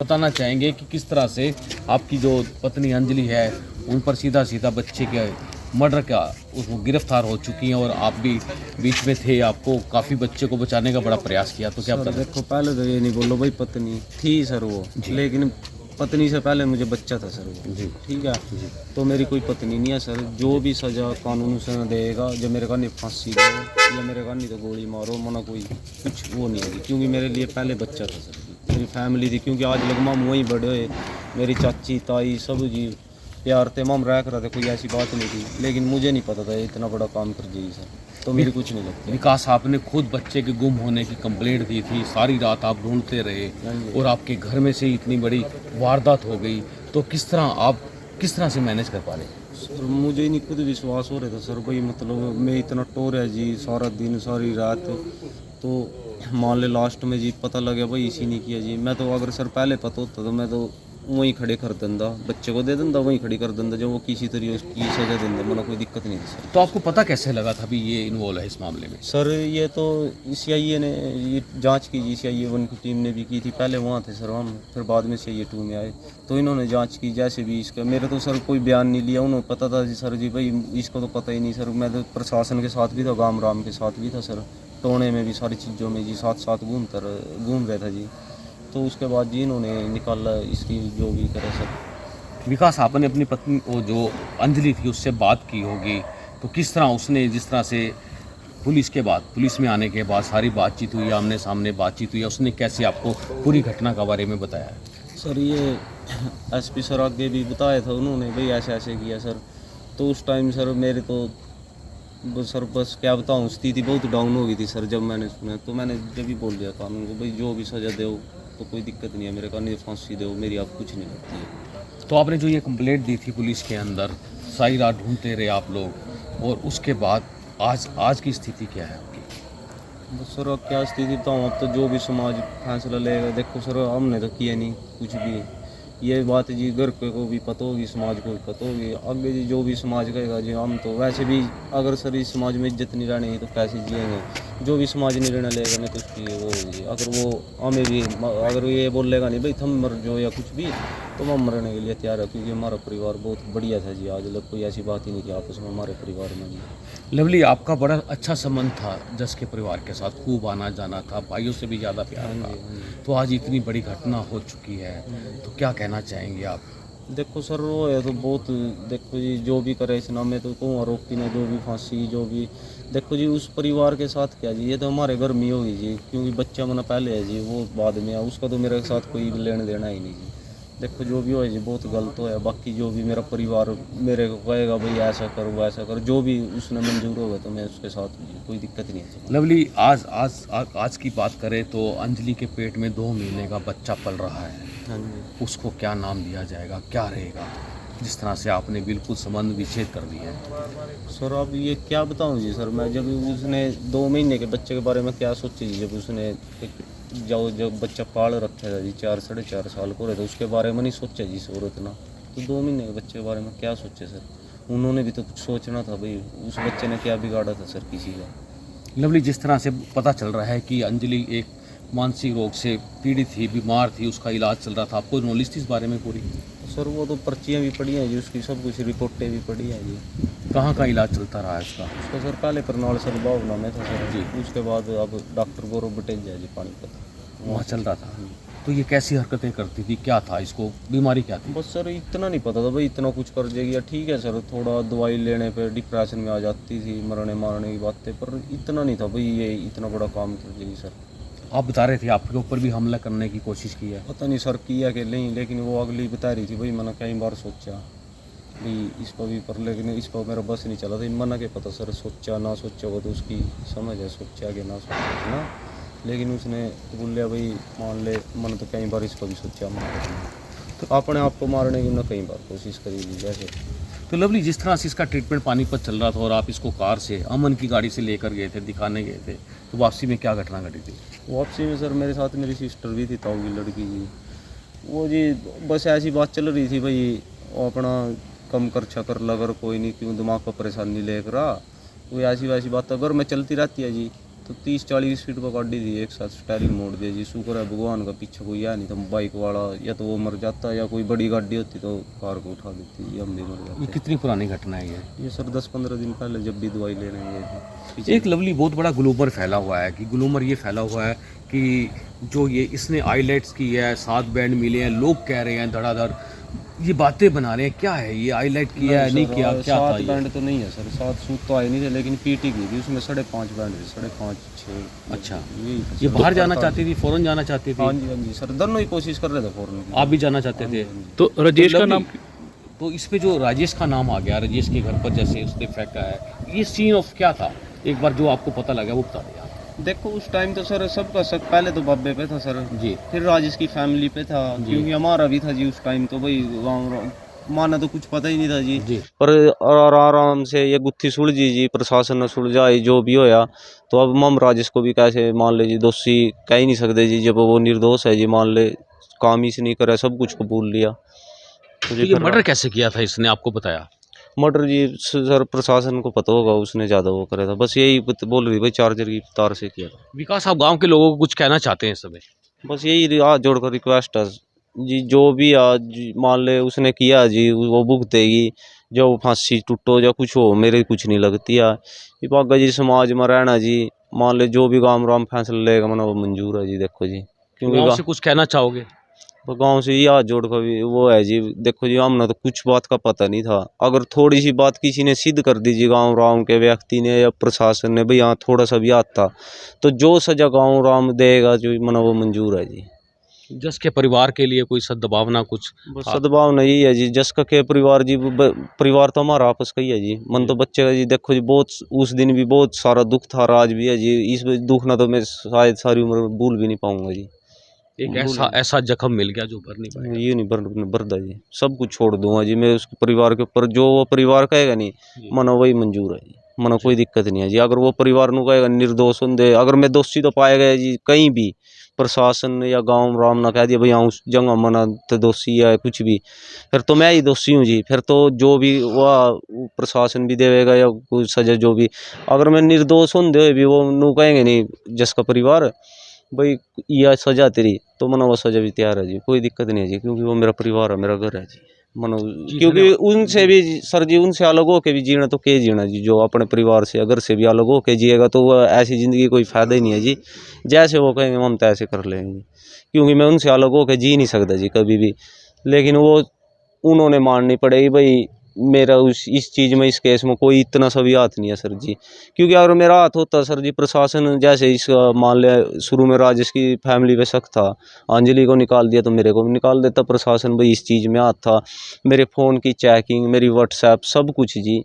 बताना चाहेंगे कि किस तरह से आपकी जो पत्नी अंजलि है उन पर सीधा सीधा बच्चे के मर्डर का उसको गिरफ्तार हो चुकी हैं और आप भी बीच में थे, आपको काफ़ी बच्चे को बचाने का बड़ा प्रयास किया, तो क्या सर बता देखो, पहले तो ये नहीं बोलो भाई पत्नी थी सर वो, जी। लेकिन पत्नी से पहले मुझे बच्चा था सर वो। जी ठीक है, जी तो मेरी कोई पत्नी नहीं है सर। जो भी सज़ा कानून से देगा, जो मेरे का नहीं फांसी दो या मेरे का नहीं तो गोली मारो, मना कोई कुछ वो नहीं होगी, क्योंकि मेरे लिए पहले बच्चा था सर। मेरी फैमिली थी, क्योंकि आज लगमा वहीं बड़े हुए, मेरी चाची ताई सब जी प्यार थे, मम रह कर थे, कोई ऐसी बात नहीं थी। लेकिन मुझे नहीं पता था इतना बड़ा काम कर जाएगी सर, तो मेरी कुछ नहीं लगती। विकास, आपने खुद बच्चे के गुम होने की कंप्लेंट दी थी, सारी रात आप ढूंढते रहे हाँ जी। और आपके घर में से इतनी बड़ी वारदात हो गई, तो किस तरह से मैनेज कर पा रहे? सर मुझे ही नहीं खुद विश्वास हो रहा था सर भाई, मतलब मैं इतना टोर है जी, सारा दिन सारी रात। तो मान ले लास्ट में जी पता लगा भाई इसी ने किया जी। मैं तो अगर सर पहले पता होता तो मैं तो वहीं खड़े कर देंदा, बच्चे को दे देंदा, वहीं खड़ी कर देंदा, जो वो किसी तरीके उसकी सजा देंदा, मतलब कोई दिक्कत नहीं थी सर। तो आपको पता कैसे लगा था भी ये इन्वॉल्व है इस मामले में? सर ये तो सीआईए ने ये जांच की जी, सीआईए 1 की टीम ने भी की थी। पहले वहाँ थे सर हम, फिर बाद में सीआईए 2 में आए, तो इन्होंने जांच की जैसे भी इसका। मेरे तो सर कोई बयान नहीं लिया, उन्होंने पता था जी सर जी भाई इसको तो पता ही नहीं सर। मैं तो प्रशासन के साथ भी था, गाम राम के साथ भी था सर, टोने में भी सारी चीज़ों में जी साथ साथ घूम रहा था जी। तो उसके बाद जी इन्होंने निकाला इसकी जो भी करे सब। विकास, आपने अपनी पत्नी वो जो अंजलि थी उससे बात की होगी, तो किस तरह उसने, जिस तरह से पुलिस में आने के बाद सारी बातचीत हुई, आमने सामने बातचीत हुई, उसने कैसे आपको पूरी घटना के बारे में बताया? सर ये एसपी सर आगे भी बताया था उन्होंने, भाई ऐसे ऐसे किया सर। तो उस टाइम सर मेरे तो सर बस क्या बताऊँ, स्थिति बहुत डाउन हो गई थी सर। जब मैंने सुना तो मैंने जब भी बोल दिया कानून को, भाई जो भी सज़ा दो तो कोई दिक्कत नहीं है, मेरे का नहीं फांसी दो, मेरी आप कुछ नहीं लगती है। तो आपने जो ये कंप्लेंट दी थी पुलिस के अंदर, सारी रात ढूंढते रहे आप लोग, और उसके बाद आज की स्थिति क्या है आपकी? बस सर अब क्या स्थिति बताऊँ, अब तो जो भी समाज फैसला लेगा। देखो सर हमने तो किया नहीं कुछ भी, ये बात जी घर को भी पता होगी, समाज को भी पता होगी। आगे जी जो भी समाज कहेगा जी, हम तो वैसे भी अगर सर इस समाज में इज्जत नहीं रहनी तो कैसे जिएंगे। जो भी समाज निर्णय लेगा नहीं तो उसकी वो होगी। अगर वो हमें भी अगर ये बोलेगा नहीं भाई तुम मर जाओ या कुछ भी, तो हम मरने के लिए तैयार है, क्योंकि हमारा परिवार बहुत बढ़िया था जी। आज तक कोई ऐसी बात ही नहीं थी आपस में हमारे परिवार में जी। लवली, आपका बड़ा अच्छा संबंध था जस के परिवार के साथ, खूब आना जाना था, भाइयों से भी ज़्यादा प्यार था, तो आज इतनी बड़ी घटना हो चुकी है, तो क्या कहना चाहेंगे आप? देखो सर वो है तो बहुत, देखो जी जो भी करे इस नाम में तो कहूँ आरोपी ने जो भी फांसी जो भी, देखो जी उस परिवार के साथ क्या जी, ये तो हमारे घर में होगी जी, क्योंकि बच्चा मना पहले है जी, वो बाद में है, उसका तो मेरे साथ कोई लेना देना ही नहीं जी। देखो जो भी हो जी बहुत गलत हो है। बाकी जो भी मेरा परिवार मेरे को कहेगा भाई ऐसा कर वो ऐसा कर, जो भी उसने मंजूर होगा तो मैं उसके साथ जी, कोई दिक्कत नहीं है। लवली, आज की बात करें तो अंजलि के पेट में 2 महीने का बच्चा पल रहा है, हाँ जी। उसको क्या नाम दिया जाएगा, क्या रहेगा, जिस तरह से आपने बिल्कुल संबंध विच्छेद कर दिया है? सर अब ये क्या बताऊं जी सर, मैं जब उसने 2 महीने के बच्चे के बारे में क्या सोची जी, जब उसने जब बच्चा पाल रखा था जी 4 साढ़े 4 साल को रहे, तो उसके बारे में नहीं सोचा जी सर उतना। तो 2 महीने के बच्चे के बारे में क्या सोचे सर, उन्होंने भी तो कुछ सोचना था भाई, उस बच्चे ने क्या बिगाड़ा था सर किसी का। लवली, जिस तरह से पता चल रहा है कि अंजलि एक मानसिक रोग से पीड़ित थी, बीमार थी, उसका इलाज चल रहा था, आपको नॉलेज थी इस बारे में पूरी? सर वो तो पर्चियाँ भी पड़ी हैं जी उसकी, सब कुछ रिपोर्टें भी पड़ी हैं जी। कहाँ का इलाज चलता रहा है उसका? उसका सर पहले करनाल सर भावना में था सर जी। उसके बाद अब डॉक्टर गौरव बटेल है जी पानीपत, वहाँ चल रहा था। तो ये कैसी हरकतें करती थी, क्या था इसको, बीमारी क्या थी? बस सर इतना नहीं पता था भाई इतना कुछ कर जाएगी या ठीक है सर, थोड़ा दवाई लेने पे डिप्रेशन में आ जाती थी, मरने मारने की बातें, पर इतना नहीं था भाई ये इतना बड़ा काम कर जाएगी सर। आप बता रहे थे आपके ऊपर भी हमला करने की कोशिश की है। पता नहीं सर किया कि नहीं, लेकिन वो अगली बता रही थी भाई, मैंने कई बार सोचा भाई इस पर भी, पर लेकिन इस पर मेरा बस नहीं चला था। मना के पता सर, सोचा ना सोचा वो तो उसकी समझ है, सोचा कि ना सोचा ना, लेकिन उसने बोलिया भाई मान ले, मैंने तो कई बार इस पर भी सोचा मारने, तो अपने आप को मारने की ना कई बार कोशिश करी थी जैसे। तो लवली, जिस तरह से इसका ट्रीटमेंट पानीपत चल रहा था और आप इसको कार से अमन की गाड़ी से लेकर गए थे, दिखाने गए थे, तो वापसी में क्या घटना घटी थी? वापसी में सर मेरे साथ मेरी सिस्टर भी थी, ताऊ की लड़की जी। वो जी बस ऐसी बात चल रही थी भाई, वो अपना कम कर छकर लगर कोई नहीं, क्यों दिमाग पर परेशानी लेकर आ, कोई ऐसी वैसी बात अगर मैं चलती रहती है जी। तो 30-40 स्पीड पर गाड़ी थी, एक साथ स्टेयरिंग मोड़ दिया जी। शुक्र है भगवान का पीछे कोई है नहीं, तो बाइक वाला या तो वो मर जाता या कोई बड़ी गाड़ी होती तो कार को उठा देती जी, हम भी मर ये जाते। कितनी पुरानी घटना है ये? सर 10-15 दिन पहले जब भी दवाई लेने गए थे। एक लवली बहुत बड़ा ग्लूमर फैला हुआ है कि ग्लूमर ये फैला हुआ है कि जो ये इसने आईलाइट्स की है, 7 बैंड मिले हैं, लोग कह रहे हैं धड़ाधड़, ये बातें बना रहे हैं, क्या है ये? आईलाइट किया है, नहीं किया, क्या था 7 ये? बैंड तो नहीं है सर, 7 सूट तो आए नहीं थे, लेकिन पीटी की थी, उसमें 5.5 बैंड थे, 5.5-6। अच्छा, यही था ये सर। बाहर जाना चाहती थी, फौरन जाना चाहती हाँ थी? जी, हाँ जी सर, दोनों ही कोशिश कर रहे थे फौरन की। आप भी जाना चाहते थे? तो राजेश का लवली, नाम तो इस पे जो राजेश का नाम आ गया, राजेश के घर पर जैसे उसने फेंका है, ये सीन ऑफ क्या था? एक बार जो आपको पता लगा वो बता दिया। देखो उस टाइम तो सर सबका शक पहले तो बाबे पे था सर, जी फिर राजेश की फैमिली पे था, जी। क्योंकि हमारा भी था जी उस टाइम, तो भाई गाँव माना तो कुछ पता ही नहीं था जी। जी पर आराम से ये गुत्थी सुलझी जी, प्रशासन ने सुलझाई जो भी होया। तो अब हम राजेश को भी कैसे मान ले जी, दोषी कह ही नहीं सकते जी, जब वो निर्दोष है जी, मान ले काम ही से नहीं करे, सब कुछ कबूल लिया। तो तो जी ये फिर मर्डर कैसे किया था इसने, आपको बताया? मर्डर जी सर प्रशासन को पता होगा, उसने ज़्यादा वो करे था, बस यही बोल रही भाई चार्जर की तार से किया था। विकास, आप गांव के लोगों को कुछ कहना चाहते हैं इस समय? बस यही हाथ जोड़कर रिक्वेस्ट है जी, जो भी आज मान ले उसने किया जी वो भुगतेगी, जो फांसी टूटो या कुछ हो, मेरे कुछ नहीं लगती है। ये बागा जी समाज में रहना जी, मान ले जो भी गाँव राम फैसला लेगा मना वो मंजूर है जी। देखो जी, क्योंकि गांव से कुछ कहना चाहोगे? गाँव से ये हाथ जोड़कर भी वो है जी। देखो जी, हमने तो कुछ बात का पता नहीं था, अगर थोड़ी सी बात किसी ने सिद्ध कर दी जी, गाँव राम के व्यक्ति ने या प्रशासन ने, भाई यहाँ थोड़ा सा भी हाथ था, तो जो सजा गाँव राम देगा जो मना वो मंजूर है जी। जस के परिवार के लिए कोई सद्भावना कुछ था? सद्भावना यही है जी, जस का के परिवार जी, परिवार तो हमारा आपस का ही है जी, मन तो बच्चे का जी। देखो जी, बहुत उस दिन भी बहुत सारा दुख था, आज भी है जी। इस दुख ना तो मैं शायद सारी उम्र भूल भी नहीं पाऊंगा जी। एक ऐसा जख्म मिल गया जो भर नहीं पाएगा। ये नहीं बरदा जी, सब कुछ छोड़ दूंगा जी मैं उस परिवार के ऊपर, जो वो परिवार कहेगा नहीं जी। मना वही मंजूर है जी, मना कोई दिक्कत नहीं है जी। अगर वो परिवार नु कहेगा निर्दोष होंगे, अगर मैं दोषी तो पाया गया जी कहीं भी, प्रशासन या गाँव राम ना कह दिया भाई हाँ उस जगह मना तो दोषी है कुछ भी, फिर तो मैं ही दोषी हूँ जी। फिर तो जो भी वह प्रशासन भी देगा या कोई सजा जो भी, अगर मैं निर्दोष होंगे भी वो नु कहेंगे नहीं जिसका परिवार भाई यह सजा तेरी, तो मना वो सजा भी तैयार है जी, कोई दिक्कत नहीं है जी, क्योंकि वो मेरा परिवार है, मेरा घर है जी। मनो क्योंकि उनसे भी सर जी, उनसे अलग होके भी जीना तो क्या जीना जी, जो अपने परिवार से घर से भी अलग होके जिएगा तो वह ऐसी ज़िंदगी कोई फ़ायदा ही नहीं है जी। जैसे वो कहेंगे हम तो ऐसे कर लेंगे, क्योंकि मैं उनसे अलग होके जी नहीं सकता जी कभी भी। लेकिन वो उन्होंने माननी पड़ेगी भाई, मेरा उस इस चीज़ में इस केस में कोई इतना सा भी हाथ नहीं है सर जी। क्योंकि अगर मेरा हाथ होता सर जी, प्रशासन जैसे इस मान लिया शुरू में राजेश की फैमिली पे शक था, अंजलि को निकाल दिया तो मेरे को भी निकाल देता प्रशासन, भाई इस चीज़ में हाथ था। मेरे फ़ोन की चेकिंग, मेरी व्हाट्सएप सब कुछ जी,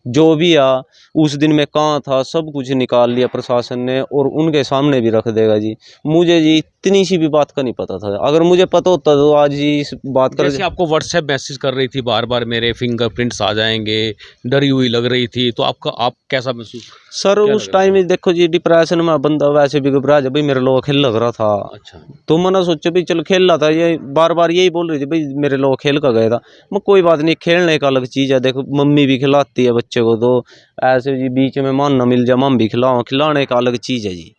जो भी आ उस दिन मैं कहाँ था सब कुछ निकाल लिया प्रशासन ने, और उनके सामने भी रख देगा जी। मुझे जी इतनी सी भी बात का नहीं पता था, अगर मुझे पता होता तो आज जी इस बात कर जैसे आपको व्हाट्सएप मैसेज कर रही थी बार बार, मेरे फिंगरप्रिंट्स आ जाएंगे, डरी हुई लग रही थी, तो आप कैसा महसूस? सर क्या उस लग रहा टाइम देखो जी, डिप्रेशन में बंदा वैसे भी घबरा जाए, भाई मेरे लोग खेल लग रहा था। अच्छा, तो मैंने सोचा भाई चलो खेल रहा था, ये बार बार यही बोल रही थी भाई मेरे लोग खेल का गया था। मैं कोई बात नहीं, खेलने का अलग चीज़ है, देखो मम्मी भी खिलाती है बच्चे को, तो ऐसे जी बीच में मान ना मिल जाए मम भी खिलाओ, खिलाने का अलग चीज़ है जी।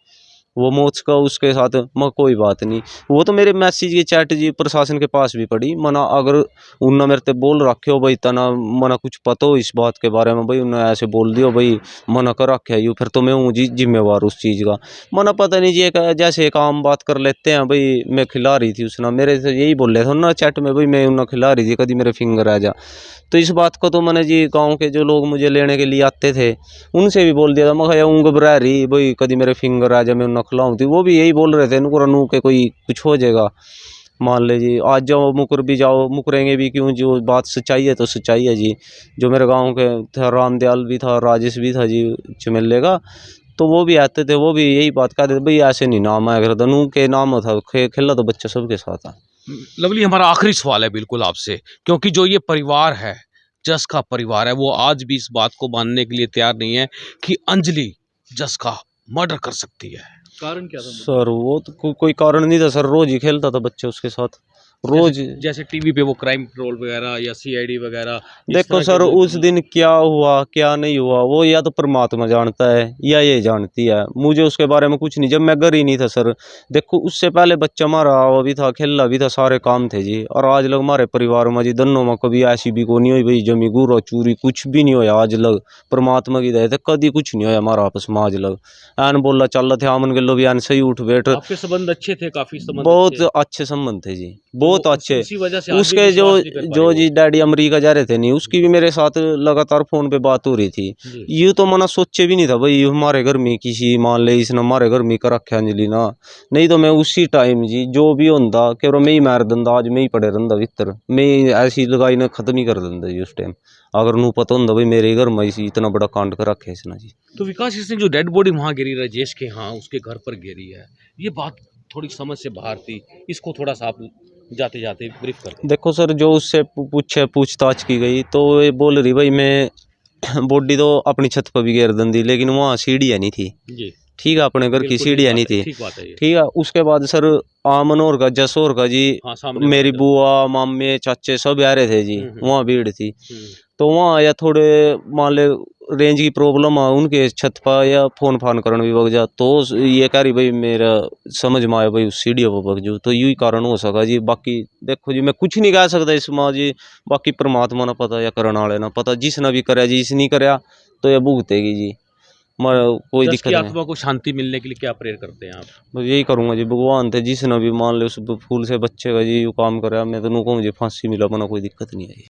वो मोच का उसके साथ मैं कोई बात नहीं, वो तो मेरे मैसेज की चैट जी प्रशासन के पास भी पड़ी। मना अगर उन्होंने मेरे ते बोल रखे हो भाई तना मना कुछ पता हो इस बात के बारे में, भाई उन्होंने ऐसे बोल दियो भाई मना कर रखे है यू, फिर तो मैं हूँ जी जिम्मेवार उस चीज़ का। मना पता नहीं जी, एक जैसे एक आम बात कर लेते हैं भाई, मैं खिला रही थी उसने मेरे से यही बोल रहे थे ना चैट में, भाई मैं उन्हें खिला रही थी कभी मेरे फिंगर आ जा। तो इस बात को तो मैंने जी गाँव के जो लोग मुझे लेने के लिए आते थे उनसे भी बोल दिया था, मैं कहा ऊँग घबरा रही भाई कभी मेरे फिंगर आ जा मैं उन्हें खिलाऊँ थी, वो भी यही बोल रहे थे नु के कोई कुछ हो जाएगा। मान ले जी आज जाओ मुकर भी जाओ, मुकरेंगे भी क्यों, जो बात सच्चाई है तो सच्चाई है जी। जो मेरे गांव के था रामदयाल भी था, राजेश भी था जी चमेले का, तो वो भी आते थे, वो भी यही बात कहते थे भाई ऐसे नहीं नाम आया कर धनु के नाम था, खेला तो बच्चा सबके साथ था। लवली, हमारा आखिरी सवाल है बिल्कुल आपसे, क्योंकि जो ये परिवार है, जस का परिवार है, वो आज भी इस बात को मानने के लिए तैयार नहीं है कि अंजलि जस का मर्डर कर सकती है। कारण क्या था? सर वो तो कोई कारण नहीं था सर, रोज ही खेलता था बच्चे उसके साथ, रोज। जैसे टीवी पे वो क्राइम पेट्रोल वगैरह या सीआईडी वगैरह, इस देखो तरह के सर जो- उस दिन क्या हुआ क्या नहीं हुआ वो या तो परमात्मा जानता है या ये जानती है, मुझे उसके बारे में कुछ नहीं। जब मैं घर ही नहीं था सर, देखो उससे पहले बच्चा हमारा हुआ भी था, खेला भी था, सारे काम थे जी। और आज लग हमारे परिवार में जी दोनों में कभी ऐसी भी को नहीं हुई भाई जमी गुरा चूरी कुछ भी नहीं होया। आज लग परमात्मा की दया थे कभी कुछ नहीं होया हमारा आपस में। आज लग एन बोला चल थे आमन के लो भी एन सही उठ बैठ, आपके संबंध अच्छे थे, काफी संबंध बहुत अच्छे। अच्छे संबंध थे जी, तो बहुत अच्छे। उसी वजह से आज भी उसके जो विश्वास नहीं कर पा जो रहे जी वो। डैडी अमेरिका जा रहे थे नहीं, उसकी भी मेरे साथ लगातार फोन पे बात हो रही थी। जी। ये तो मना सोचे भी नहीं था भाई हमारे घर में किसी मान ले इसने हमारे घर में कर रखा अंजलि ना, नहीं तो मैं उसी टाइम जी जो भी होंदा कि मैं ही मार दिंदा, आज मैं ही पड़े रहा भीतर, मैं ऐसी लगाई ने खत्म ही कर दिंदा जी उस टाइम, अगर नू पता होंदा भाई मेरे घर में इसी इतना बड़ा कांड कर रखे इसने जी। तो विकास सिंह जो डेड बॉडी वहां गिरी राजेश के, हाँ उसके घर पर गिरी है, ये बात थोड़ी समझ से बाहर थी, इसको थोड़ा सा आप जाते जाते ब्रीफ कर दें। देखो सर जो उससे पूछताछ की गई तो ये बोल रही भाई मैं बॉडी तो अपनी छत पर भी गिर दी लेकिन वहाँ सीढ़ियाँ नहीं थी। जी, ठीक है अपने घर की बिल्कुल सीढ़ियाँ नहीं थी। ठीक बात है ये। ठीक है उसके बाद सर आमन और का जस और का जी हाँ, सामने मेरी वाला बुआ मामे चाचे सब आ रहे थे जी, वहाँ भीड़ थी। हम्म, तो वहाँ आया थोड़े मान ले रेंज की प्रॉब्लम आ उनके छत पर या फोन फान करने भी वग जा, तो ये कह रही भाई मेरा समझ में आया भाई उस सीढ़ियों पर वग जू, तो यही कारण हो सका जी। बाकी देखो जी मैं कुछ नहीं कह सकता इसमें जी, बाकी परमात्मा ने पता या करने वाले ना पता, जिसने भी कराया जी जिसने कराया तो ये भुगतेगी जी, मर कोई जस दिक्कत की नहीं। आत्मा को शांति मिलने के लिए क्या प्रेयर करते हैं आप? बस यही करूंगा जी, भगवान थे जिसने भी मान ले उस फूल से बच्चे का जी वो काम करे, मैं तो कहूँ जी फांसी मिला बना कोई दिक्कत नहीं आई।